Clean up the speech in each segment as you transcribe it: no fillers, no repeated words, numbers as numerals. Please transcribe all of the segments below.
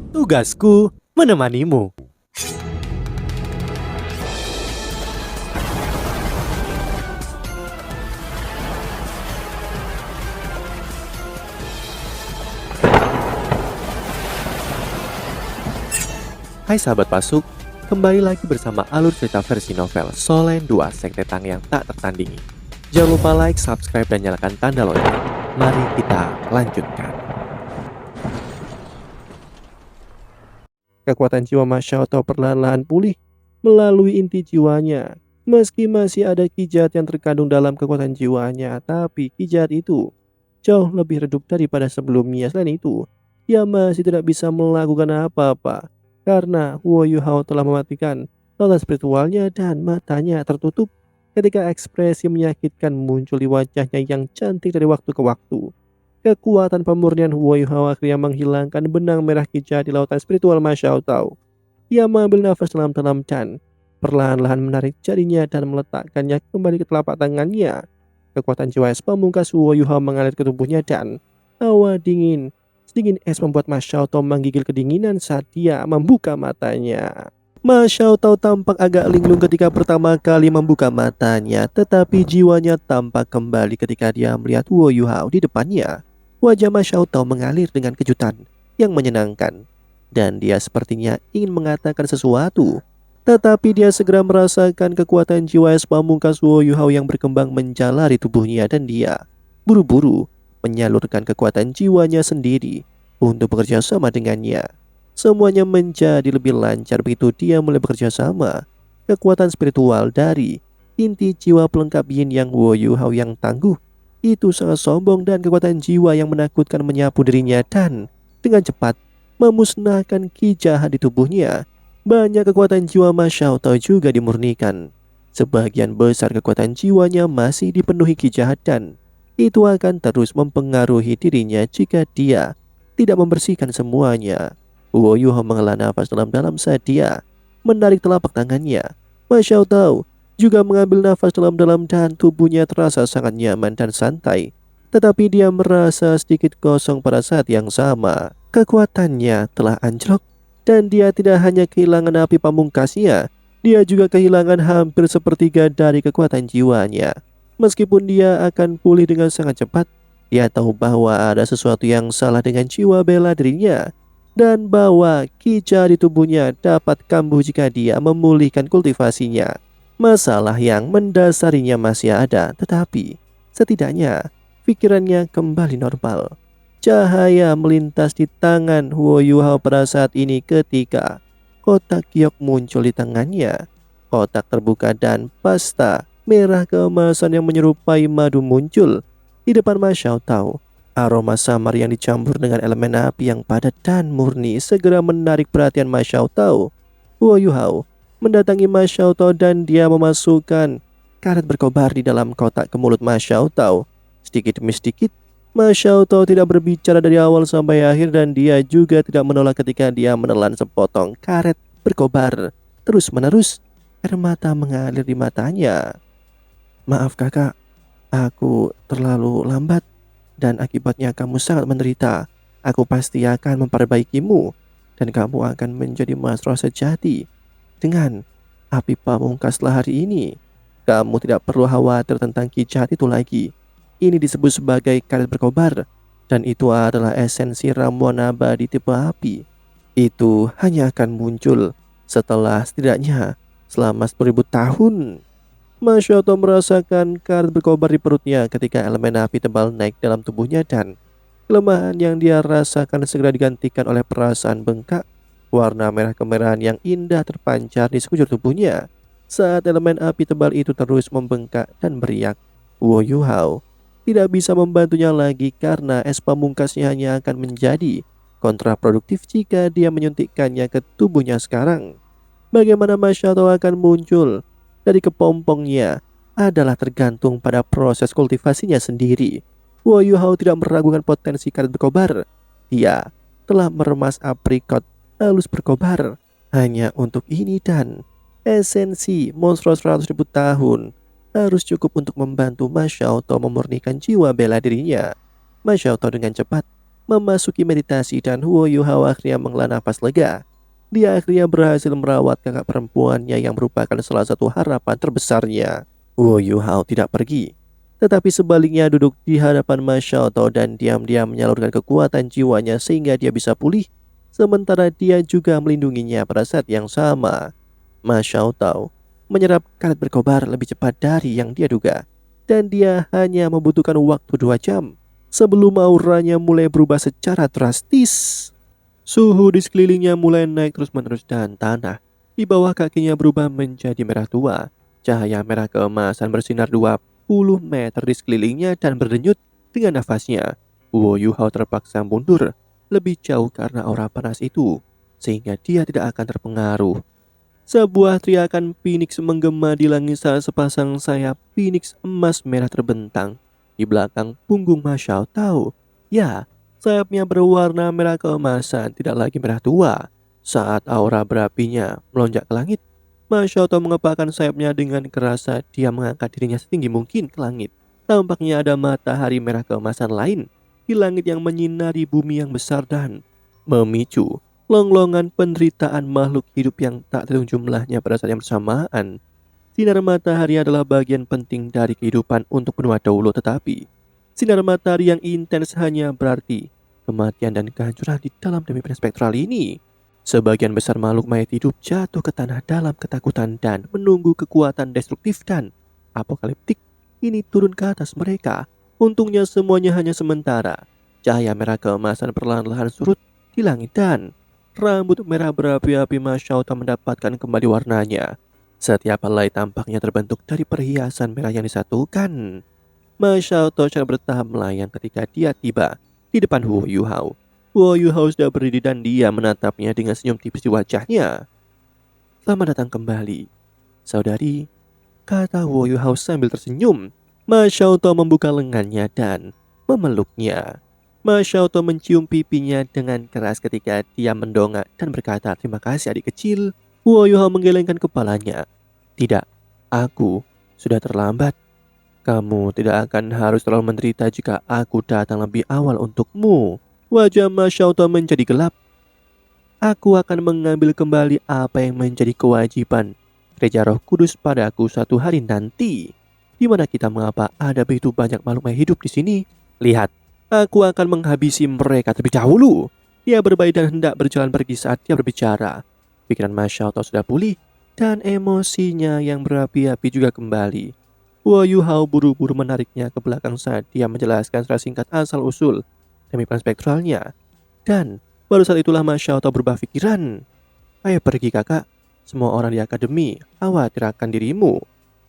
Tugasku menemanimu. Hai sahabat Pasuk, kembali lagi bersama alur cerita versi novel Solen 2 Sekte Tang yang tak tertandingi. Jangan lupa like, subscribe, dan nyalakan tanda lonceng. Mari kita lanjutkan. Kekuatan jiwa Mas Xiaotao perlahan-lahan pulih melalui inti jiwanya. Meski masih ada kijat yang terkandung dalam kekuatan jiwanya, tapi kijat itu jauh lebih redup daripada sebelumnya. Selain itu, dia masih tidak bisa melakukan apa-apa karena Huo Yuhao telah mematikan lautan spiritualnya dan matanya tertutup ketika ekspresi menyakitkan muncul di wajahnya yang cantik dari waktu ke waktu. Kekuatan pemurnian Huo Yuhao akhirnya menghilangkan benang merah kijat di lautan spiritual Mas Xiaotao. Ia mengambil nafas dalam-dalam dan perlahan-lahan menarik jarinya dan meletakkannya kembali ke telapak tangannya. Kekuatan jiwa es pamungkas Huo Yuhao mengalir ke tubuhnya dan hawa dingin sedingin es membuat Mas Xiaotao menggigil kedinginan saat dia membuka matanya. Mas Xiaotao tampak agak linglung ketika pertama kali membuka matanya, tetapi jiwanya tampak kembali ketika dia melihat Huo Yuhao di depannya. Wajah Mas Xiaotao mengalir dengan kejutan yang menyenangkan, dan dia sepertinya ingin mengatakan sesuatu. Tetapi dia segera merasakan kekuatan jiwa es pamungkas Huo Yuhao yang berkembang menjalari tubuhnya dan dia buru-buru menyalurkan kekuatan jiwanya sendiri untuk bekerja sama dengannya. Semuanya menjadi lebih lancar begitu dia mulai bekerja sama. Kekuatan spiritual dari inti jiwa pelengkap yin yang Huo Yuhao yang tangguh itu sangat sombong, dan kekuatan jiwa yang menakutkan menyapu dirinya dan dengan cepat memusnahkan ki jahat di tubuhnya. Banyak kekuatan jiwa Mas Xiaotao juga dimurnikan. Sebagian besar kekuatan jiwanya masih dipenuhi ki jahat dan itu akan terus mempengaruhi dirinya jika dia tidak membersihkan semuanya. Huo Yuhao menghela nafas dalam-dalam saat dia menarik telapak tangannya. Mas Xiaotao juga mengambil nafas dalam-dalam dan tubuhnya terasa sangat nyaman dan santai. Tetapi dia merasa sedikit kosong pada saat yang sama. Kekuatannya telah anjlok dan dia tidak hanya kehilangan api pamungkasnya, dia juga kehilangan hampir sepertiga dari kekuatan jiwanya. Meskipun dia akan pulih dengan sangat cepat, dia tahu bahwa ada sesuatu yang salah dengan jiwa bela dirinya dan bahwa ki-ja di tubuhnya dapat kambuh jika dia memulihkan kultivasinya. Masalah yang mendasarinya masih ada, tetapi setidaknya pikirannya kembali normal. Cahaya melintas di tangan Huo Yuhao pada saat ini ketika kotak giok muncul di tangannya. Kotak terbuka dan pasta merah keemasan yang menyerupai madu muncul di depan Mas Xiaotao. Aroma samar yang dicampur dengan elemen api yang padat dan murni segera menarik perhatian Mas Xiaotao. Huo Yuhao mendatangi Mas Xiaotao dan dia memasukkan karet berkobar di dalam kotak ke mulut Mas Xiaotao. Sedikit demi sedikit, Mas Xiaotao tidak berbicara dari awal sampai akhir dan dia juga tidak menolak ketika dia menelan sepotong karet berkobar. Terus-menerus, air mata mengalir di matanya. Maaf kakak, aku terlalu lambat dan akibatnya kamu sangat menderita. Aku pasti akan memperbaikimu dan kamu akan menjadi mahasiswa sejati dengan api pamungkas hari ini. Kamu tidak perlu khawatir tentang ki jahat itu lagi. Ini disebut sebagai karet berkobar dan itu adalah esensi ramuan abadi tipe api. Itu hanya akan muncul setelah setidaknya selama 10.000 tahun. Mas Xiaotao merasakan karet berkobar di perutnya ketika elemen api tebal naik dalam tubuhnya dan kelemahan yang dia rasakan segera digantikan oleh perasaan bengkak. Warna merah kemerahan yang indah terpancar di sekujur tubuhnya saat elemen api tebal itu terus membengkak dan beriak. Huo Yuhao tidak bisa membantunya lagi karena es pamungkasnya hanya akan menjadi kontraproduktif jika dia menyuntikkannya ke tubuhnya sekarang. Bagaimana Mas Xiaotao akan muncul dari kepompongnya adalah tergantung pada proses kultivasinya sendiri. Huo Yuhao tidak meragukan potensi karet berkobar. Dia telah meremas aprikot halus berkobar hanya untuk ini dan esensi monstro 100.000 tahun harus cukup untuk membantu Mas Xiaotao memurnikan jiwa bela dirinya. Mas Xiaotao dengan cepat memasuki meditasi dan Huo Yuhao akhirnya menghela nafas lega. Dia akhirnya berhasil merawat kakak perempuannya yang merupakan salah satu harapan terbesarnya. Huo Yuhao tidak pergi, tetapi sebaliknya duduk di hadapan Ma Xiaotao dan diam-diam menyalurkan kekuatan jiwanya sehingga dia bisa pulih. Sementara dia juga melindunginya pada saat yang sama. Ma Xiaotao menyerap karet berkobar lebih cepat dari yang dia duga. Dan dia hanya membutuhkan waktu 2 jam sebelum auranya mulai berubah secara drastis. Suhu di sekelilingnya mulai naik terus-menerus dan tanah di bawah kakinya berubah menjadi merah tua. Cahaya merah keemasan bersinar 20 meter di sekelilingnya dan berdenyut dengan nafasnya. Huo Yuhao terpaksa mundur lebih jauh karena aura panas itu, sehingga dia tidak akan terpengaruh. Sebuah teriakan Phoenix menggema di langit saat sepasang sayap Phoenix emas merah terbentang di belakang punggung Ma Xiaotao. Ya, sayapnya berwarna merah keemasan, tidak lagi merah tua. Saat aura berapinya melonjak ke langit, Ma Xiaotao mengepakkan sayapnya dengan keras saat dia mengangkat dirinya setinggi mungkin ke langit. Tampaknya ada matahari merah keemasan lain di langit yang menyinari bumi yang besar dan memicu longlongan penderitaan makhluk hidup yang tak terhitung jumlahnya pada saat yang bersamaan. Sinar matahari adalah bagian penting dari kehidupan untuk benua dahulu, tetapi sinar matahari yang intens hanya berarti kematian dan kehancuran di dalam demikian spektral ini. Sebagian besar makhluk mayat hidup jatuh ke tanah dalam ketakutan dan menunggu kekuatan destruktif dan apokaliptik ini turun ke atas mereka. Untungnya semuanya hanya sementara. Cahaya merah keemasan perlahan-lahan surut di langit dan rambut merah berapi-api Ma Xiaotao mendapatkan kembali warnanya. Setiap helai tampaknya terbentuk dari perhiasan merah yang disatukan. Ma Xiaotao secara bertahap melayang ketika dia tiba di depan Huo Yuhao. Huo Yuhao sudah berdiri dan dia menatapnya dengan senyum tipis di wajahnya. "Selamat datang kembali, saudari," kata Huo Yuhao sambil tersenyum. Ma Xiaotao membuka lengannya dan memeluknya. Ma Xiaotao mencium pipinya dengan keras ketika dia mendongak dan berkata, "Terima kasih adik kecil." Huo Yuhao menggelengkan kepalanya. "Tidak, aku sudah terlambat. Kamu tidak akan harus terlalu menderita jika aku datang lebih awal untukmu." Wajah Ma Xiaotao menjadi gelap. "Aku akan mengambil kembali apa yang menjadi kewajiban Gereja Roh Kudus padaku suatu hari nanti. Di mana kita mengapa ada begitu banyak makhluk hidup di sini? Lihat, aku akan menghabisi mereka terlebih dahulu." Dia berbalik dan hendak berjalan pergi saat dia berbicara. Pikiran Ma Xiaotao sudah pulih dan emosinya yang berapi-api juga kembali. Huo Yuhao buru-buru menariknya ke belakang saat dia menjelaskan secara singkat asal-usul demikian spektralnya. Dan baru saat itulah Ma Xiaotao berubah pikiran. "Ayo pergi kakak, semua orang di akademi khawatir akan dirimu.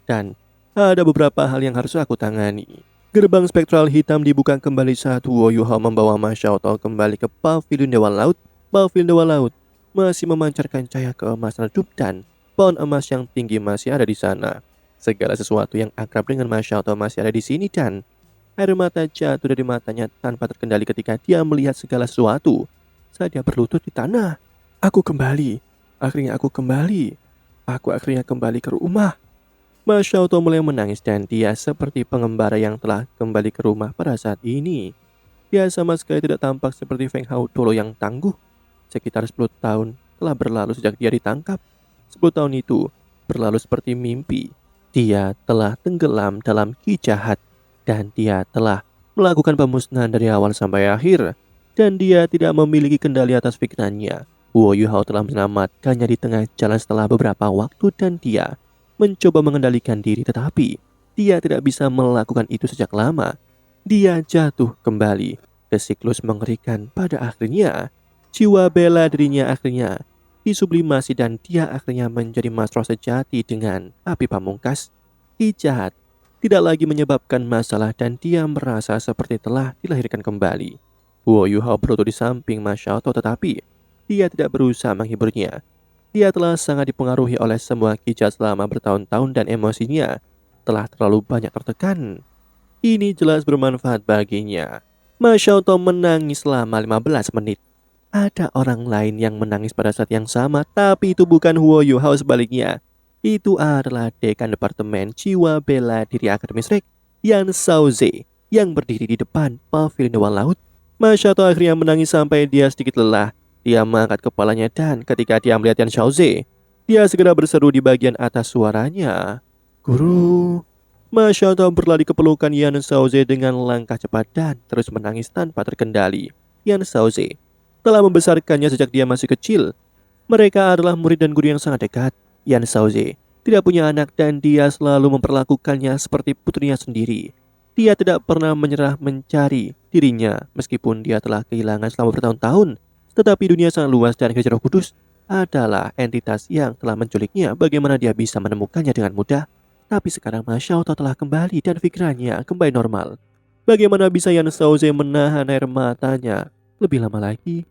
Dan ada beberapa hal yang harus aku tangani." Gerbang spektral hitam dibuka kembali saat Huo Yuhao membawa Ma Xiaotao kembali ke pavilion Dewa Laut. Pavilion Dewa Laut masih memancarkan cahaya keemasan redup dan pohon emas yang tinggi masih ada di sana. Segala sesuatu yang akrab dengan Ma Xiaotao masih ada di sini dan air mata jatuh dari matanya tanpa terkendali ketika dia melihat segala sesuatu saat dia berlutut di tanah. "Aku kembali. Akhirnya aku kembali. Aku akhirnya kembali ke rumah." Ma Xiaotao mulai menangis dan dia seperti pengembara yang telah kembali ke rumah pada saat ini. Dia sama sekali tidak tampak seperti Feng Hao dulu yang tangguh. Sekitar 10 tahun telah berlalu sejak dia ditangkap. 10 tahun itu berlalu seperti mimpi. Dia telah tenggelam dalam ki jahat dan dia telah melakukan pemusnahan dari awal sampai akhir. Dan dia tidak memiliki kendali atas pikirannya. Huo Yuhao telah menyelamatkannya di tengah jalan setelah beberapa waktu dan dia mencoba mengendalikan diri, tetapi dia tidak bisa melakukan itu sejak lama. Dia jatuh kembali ke siklus mengerikan. Pada akhirnya jiwa bela dirinya akhirnya disublimasi dan dia akhirnya menjadi maestro sejati dengan api pamungkas. Ki jahat tidak lagi menyebabkan masalah dan dia merasa seperti telah dilahirkan kembali. Huo Yuhao berlutut di samping Ma Xiaotao tetapi dia tidak berusaha menghiburnya. Dia telah sangat dipengaruhi oleh semua ki jahat selama bertahun-tahun dan emosinya telah terlalu banyak tertekan. Ini jelas bermanfaat baginya. Ma Xiaotao menangis selama 15 menit. Ada orang lain yang menangis pada saat yang sama, tapi itu bukan Huo Yuhao, sebaliknya. Itu adalah dekan Departemen Jiwa Bela Diri Akademi Shrek, Yan Shaoze, yang berdiri di depan pavilion Dewa Laut. Ma Xiaotou akhirnya menangis sampai dia sedikit lelah. Dia mengangkat kepalanya dan ketika dia melihat Yan Xiaoze, dia segera berseru di bagian atas suaranya. Guru. Ma Xiaotou berlari ke pelukan Yan Xiaoze dengan langkah cepat dan terus menangis tanpa terkendali. Yan Xiaoze telah membesarkannya sejak dia masih kecil. Mereka adalah murid dan guru yang sangat dekat. Yan Xiaoze tidak punya anak dan dia selalu memperlakukannya seperti putrinya sendiri. Dia tidak pernah menyerah mencari dirinya meskipun dia telah kehilangan selama bertahun-tahun. Tetapi dunia sangat luas dan Gereja Roh Kudus adalah entitas yang telah menculiknya. Bagaimana dia bisa menemukannya dengan mudah? Tapi sekarang Ma Xiaotou telah kembali dan pikirannya kembali normal. Bagaimana bisa Yan Xiaoze menahan air matanya lebih lama lagi?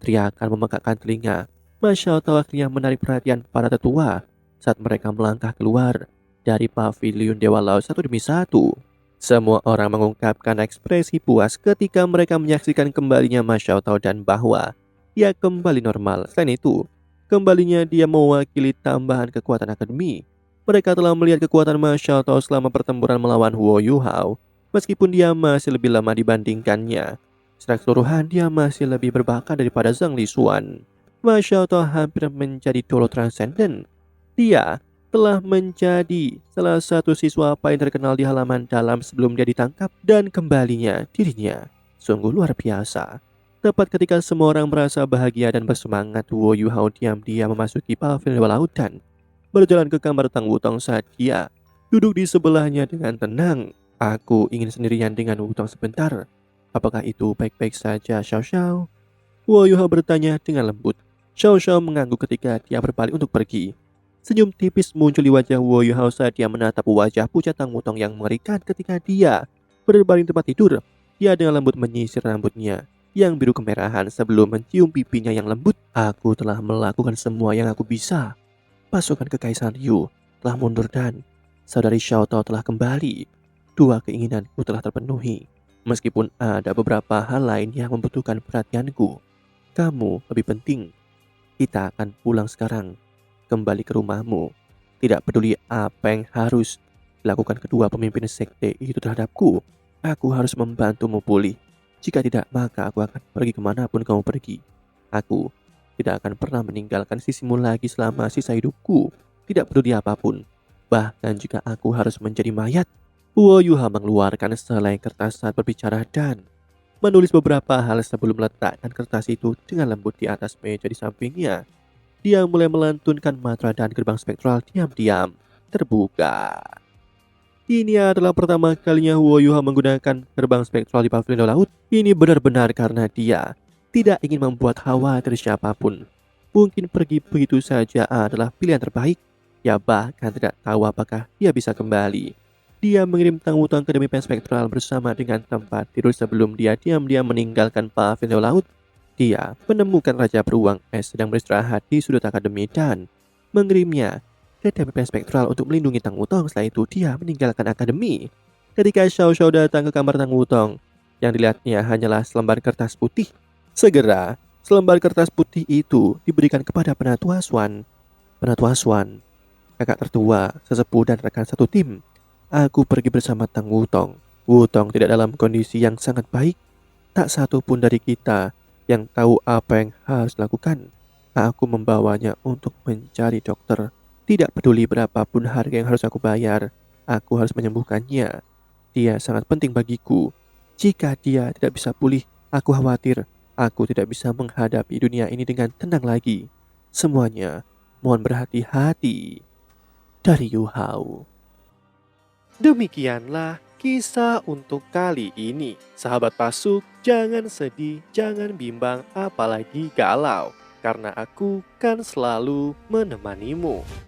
Teriakan memekakkan telinga. Ma Xiaotou akhirnya menarik perhatian para tetua saat mereka melangkah keluar dari pavilion Dewa Laut satu demi satu. Semua orang mengungkapkan ekspresi puas ketika mereka menyaksikan kembalinya Ma Xiaotou dan bahwa dia kembali normal. Selain itu, kembalinya dia mewakili tambahan kekuatan akademi. Mereka telah melihat kekuatan Ma Xiaotou selama pertempuran melawan Huo Yuhao. Meskipun dia masih lebih lama dibandingkannya, secara keseluruhan dia masih lebih berbakat daripada Zhang Lixuan. Ma Xiaotou hampir menjadi Dolo Transcendent. Dia telah menjadi salah satu siswa paling terkenal di halaman dalam sebelum dia ditangkap dan kembalinya dirinya sungguh luar biasa. Tepat ketika semua orang merasa bahagia dan bersemangat, Huo Yuhao diam-diam memasuki pavilion Dewa Laut dan berjalan ke kamar Tang Wutong saat dia duduk di sebelahnya dengan tenang. Aku ingin sendirian dengan Wutong sebentar. Apakah itu baik-baik saja, Xiao Xiao? Huo Yuhao bertanya dengan lembut. Xiao Xiao mengangguk ketika dia berbalik untuk pergi. Senyum tipis muncul di wajah Huo Yuhao saat dia menatap wajah pucat Tang Wutong yang mengerikan ketika dia berbaring tempat tidur. Dia dengan lembut menyisir rambutnya yang biru kemerahan sebelum mencium pipinya yang lembut. Aku telah melakukan semua yang aku bisa. Pasukan Kekaisaran Yu telah mundur dan saudari Xiaotou telah kembali. Dua keinginanku telah terpenuhi. Meskipun ada beberapa hal lain yang membutuhkan perhatianku, kamu lebih penting. Kita akan pulang sekarang. Kembali ke rumahmu. Tidak peduli apa yang harus dilakukan kedua pemimpin sekte itu terhadapku. Aku harus membantumu pulih. Jika tidak, maka aku akan pergi kemanapun kamu pergi. Aku tidak akan pernah meninggalkan sisimu lagi selama sisa hidupku. Tidak peduli apapun. Bahkan jika aku harus menjadi mayat. Huo Yuhao mengeluarkan selai kertas saat berbicara dan menulis beberapa hal sebelum meletakkan kertas itu dengan lembut di atas meja di sampingnya. Dia mulai melantunkan mantra dan gerbang spektral diam-diam terbuka. Ini adalah pertama kalinya Huo Yuhao menggunakan gerbang spektral di pavilion laut. Ini benar-benar karena dia tidak ingin membuat khawatir siapapun. Mungkin pergi begitu saja adalah pilihan terbaik. Ya bahkan tidak tahu apakah dia bisa kembali. Dia mengirim Tang Wutong ke demi pen spektral bersama dengan tempat tidur sebelum dia diam-diam meninggalkan pavilion laut. Dia menemukan Raja Beruang Es sedang beristirahat di sudut akademi dan mengirimnya ke DMP Spektral untuk melindungi Tang Wutong. Setelah itu dia meninggalkan akademi. Ketika Xiao Xiao datang ke kamar Tang Wutong, yang dilihatnya hanyalah selembar kertas putih. Segera, selembar kertas putih itu diberikan kepada Penatua Xuan. Penatua Xuan, kakak tertua, sesepuh dan rekan satu tim. Aku pergi bersama Tang Wutong. Wutong tidak dalam kondisi yang sangat baik. Tak satu pun dari kita yang tahu apa yang harus dilakukan. Aku membawanya untuk mencari dokter. Tidak peduli berapapun harga yang harus aku bayar, aku harus menyembuhkannya. Dia sangat penting bagiku. Jika dia tidak bisa pulih, aku khawatir aku tidak bisa menghadapi dunia ini dengan tenang lagi. Semuanya mohon berhati-hati. Dari Yu Hao. Demikianlah kisah untuk kali ini. Sahabat Pasuk, jangan sedih, jangan bimbang, apalagi galau. Karena aku kan selalu menemanimu.